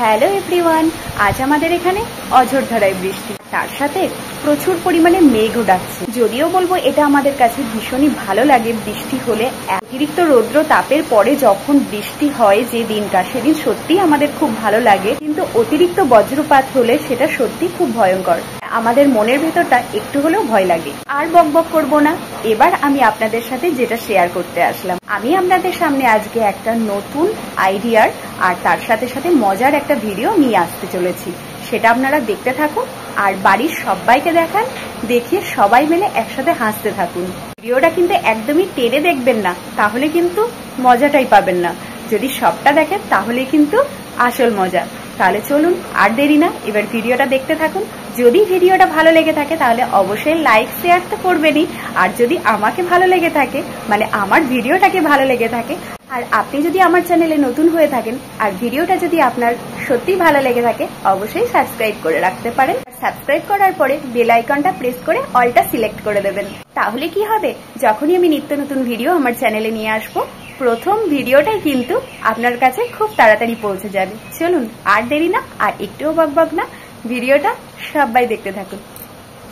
Hello everyone, আজ আমাদের এখানে অঝোরধারায় বৃষ্টি, তার সাথে প্রচুর পরিমাণে মেঘও ডাকছে। যদিও বলবো এটা আমাদের কাছে ভীষণই ভালো লাগে বৃষ্টি হলে। অতিরিক্ত রৌদ্র তাপের পরে যখন বৃষ্টি হয় যে দিনটা, সেদিন সত্যি আমাদের খুব ভালো লাগে, কিন্তু অতিরিক্ত বজ্রপাত হলে সেটা সত্যি খুব ভয়ঙ্কর। আমাদের মনের ভেতরটা একটু হলেও ভয় লাগে। আর বকবক করবো না, এবার আমি আপনাদের সাথে যেটা শেয়ার করতে আসলাম, আমি আপনাদের সামনে আজকে একটা নতুন আইডিয়ার আর তার সাথে সাথে মজার একটা ভিডিও নিয়ে আসতে চলেছি। সেটা আপনারা দেখতে থাকুন আর বাড়ির সবাইকে দেখান, দেখিয়ে সবাই মিলে একসাথে হাসতে থাকুন। ভিডিওটা কিন্তু একদমই টেনে দেখবেন না, তাহলে কিন্তু মজাটাই পাবেন না। যদি সবটা দেখেন তাহলে কিন্তু আসল মজা। তাহলে চলুন আর দেরি না, এবার ভিডিওটা দেখতে থাকুন। যদি ভিডিওটা ভালো লেগে থাকে তাহলে অবশ্যই লাইক শেয়ার তো করবেনই, আর যদি আমাকে ভালো লেগে থাকে, মানে আমার ভিডিওটাকে ভালো লেগে থাকে, আর আপনি যদি আমার চ্যানেলে নতুন হয়ে থাকেন আর ভিডিওটা যদি আপনার সত্যি ভালো লেগে থাকে, অবশ্যই সাবস্ক্রাইব করে রাখতে পারেন। সাবস্ক্রাইব করার পরে বেল আইকনটা প্রেস করে অলটা সিলেক্ট করে দেবেন। তাহলে কি হবে, যখনই আমি নিত্য নতুন ভিডিও আমার চ্যানেলে নিয়ে আসবো, প্রথম ভিডিওটাই কিন্তু আপনার কাছে খুব তাড়াতাড়ি পৌঁছে যাবে। চলুন আর দেরি না, আর একটুও বকবক না, ভিডিওটা সবাই দেখতে থাকুন।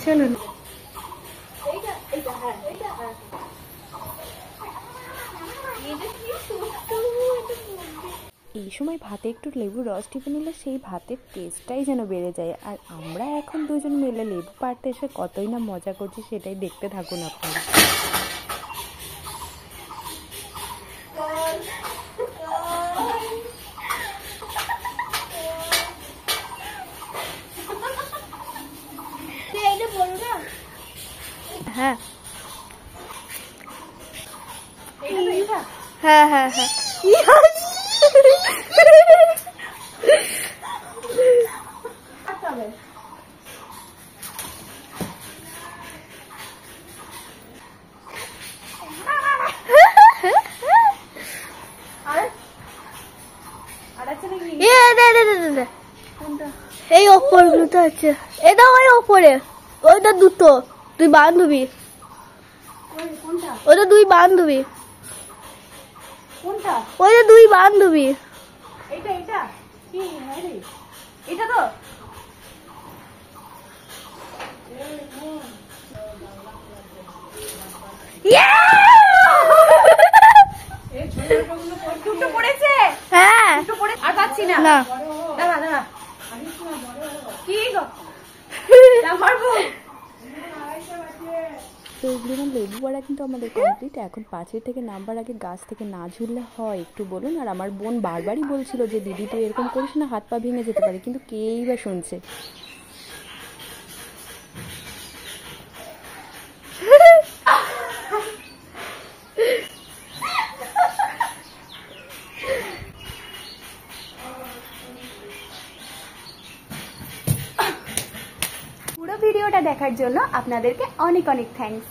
চলুন। এই সময় ভাতে একটু লেবুর রস টিপে নিলে সেই ভাতের টেস্টটাই যেন বেড়ে যায়। আর আমরা এখন দুজন মিলে লেবু পাড়তে এসে কতই না মজা করছি, সেটাই দেখতে থাকুন আপনারা। হ্যাঁ হ্যাঁ হ্যাঁ হ্যাঁ এই ওপর গুলো আছে, এটা ওই ওপরে, ওইটা দুটো, দুই বান্ধবী, ওইটা দুই বান্ধবী, ওইটা দুই বান্ধবী। এটা তো দুটো পড়েছে। হ্যাঁ, আর পাচ্ছি না। দাঁড়া দাঁড়া, কি গো মারবো। তো এগুলো লেবু পাড়া কিন্তু আমাদের কমপ্লিট। এখন পাঁচিল থেকে নামবার আগে গাছ থেকে না ঝুললে হয় একটু বলুন? আর আমার বোন বারবারই বলছিল যে দিদি তুই এরকম করিস না, হাত পা ভেঙে যেতে পারে, কিন্তু কেই বা শুনছে। পুরো ভিডিওটা দেখার জন্য আপনাদেরকে অনেক অনেক থ্যাঙ্কস।